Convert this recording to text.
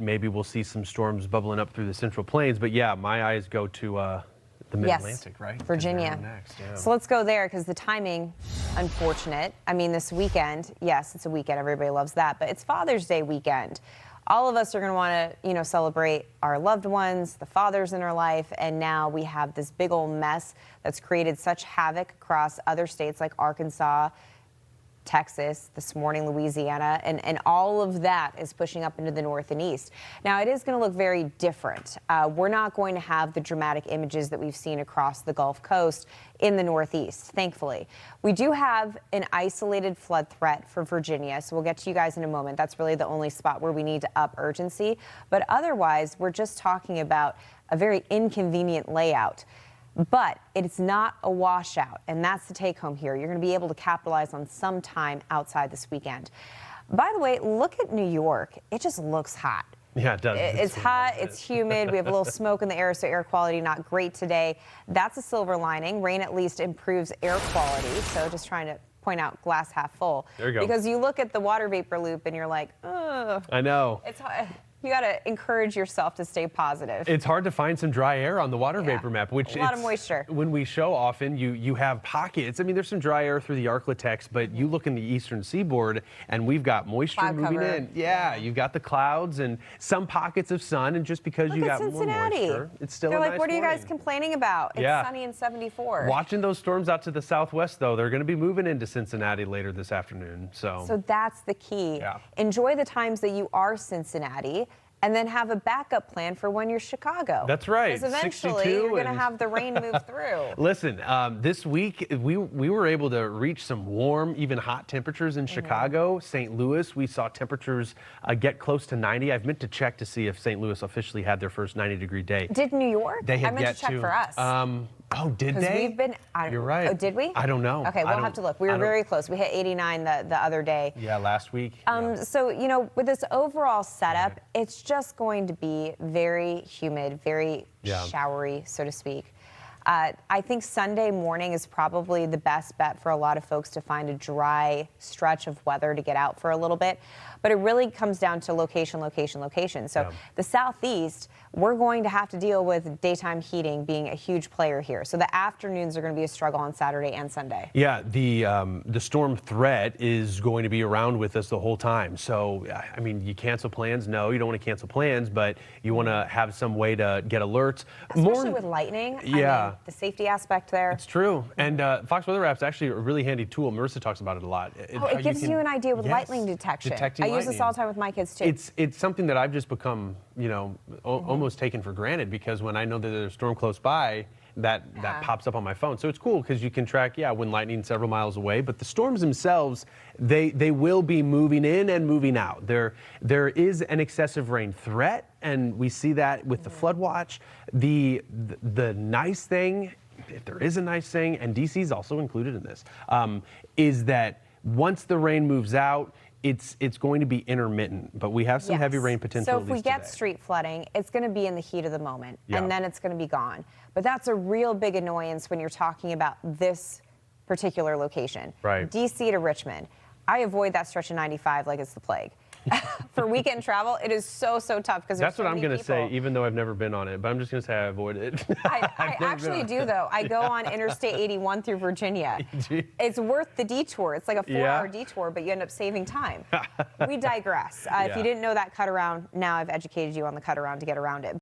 maybe we'll see some storms bubbling up through the Central Plains. But yeah, my eyes go to the Mid-Atlantic, right? Virginia. Next, yeah. So let's go there because the timing, unfortunate. I mean, this weekend, yes, it's a weekend. Everybody loves that. But it's Father's Day weekend. All of us are going to want to, celebrate our loved ones, the fathers in our life. And now we have this big old mess that's created such havoc across other states like Arkansas, Texas, this morning Louisiana, and all of that is pushing up into the north and east. Now, it is going to look very different. We're not going to have the dramatic images that we've seen across the Gulf Coast in the northeast, thankfully. We do have an isolated flood threat for Virginia, so we'll get to you guys in a moment. That's really the only spot where we need to up urgency. But otherwise, we're just talking about a very inconvenient layout. But it's not a washout, and that's the take home here. You're going to be able to capitalize on some time outside this weekend. By the way, look at New York. It just looks hot. Yeah, it does. It's hot, it's humid, we have a little smoke in the air, so air quality not great today. That's a silver lining. Rain at least improves air quality, so just trying to point out glass half full. There you go. Because you look at the water vapor loop and you're like, ugh. I know. It's hot. You got to encourage yourself to stay positive. It's hard to find some dry air on the water vapor map, which a lot of moisture. When we show often, you have pockets. I mean, there's some dry air through the Arklatex, but you look in the eastern seaboard, and we've got moisture Cloud moving cover. in. Yeah, you've got the clouds and some pockets of sun, and just because Look you at got more Cincinnati. moisture, it's still They're a like, nice what are you guys morning. complaining about? It's sunny and 74. Watching those storms out to the southwest, though, they're going to be moving into Cincinnati later this afternoon. So that's the key. Yeah. Enjoy the times that you are Cincinnati, and then have a backup plan for when you're Chicago. That's right. Because eventually 62 you're going to and- have the rain move through. Listen, this week we were able to reach some warm, even hot temperatures in Chicago. St. Louis, we saw temperatures get close to 90. I've meant to check to see if St. Louis officially had their first 90-degree day. Did New York? They had I meant yet to check for us. Oh, did Because they? we've been. You're right. Oh, did we? I don't know. Okay, we'll have to look. We were very close. We hit 89 the other day. Yeah, last week. Yeah. So, with this overall setup, it's just going to be very humid, very showery, so to speak. I think Sunday morning is probably the best bet for a lot of folks to find a dry stretch of weather to get out for a little bit. But it really comes down to location, location, location. So the southeast, we're going to have to deal with daytime heating being a huge player here. So the afternoons are going to be a struggle on Saturday and Sunday. Yeah, the storm threat is going to be around with us the whole time. So, I mean, you cancel plans? No, you don't want to cancel plans, but you want to have some way to get alerts. Especially with lightning. Yeah. I mean, the safety aspect there. It's true. And Fox Weather App's actually a really handy tool. Marissa talks about it a lot. It gives you an idea with lightning detection. Detecting I use this all the time with my kids, too. It's something that I've just become, almost taken for granted, because when I know that there's a storm close by, that pops up on my phone. So it's cool because you can track, when lightning's several miles away. But the storms themselves, they will be moving in and moving out. There is an excessive rain threat, and we see that with the flood watch. The nice thing, if there is a nice thing, and DC is also included in this, is that once the rain moves out, it's going to be intermittent, but we have some heavy rain potential. So if we get today. street flooding, it's going to be in the heat of the moment, Yeah. and then it's going to be gone. But that's a real big annoyance when you're talking about this particular location. Right. DC to Richmond. I avoid that stretch of 95 like it's the plague. For weekend travel, it is so tough because That's so what I'm many going to say, people. even though I've never been on it. But I'm just going to say I avoid it. I actually do, though. I go on Interstate 81 through Virginia. It's worth the detour. It's like a 4-hour detour, but you end up saving time. We digress. If you didn't know that cut around, now I've educated you on the cut around to get around it.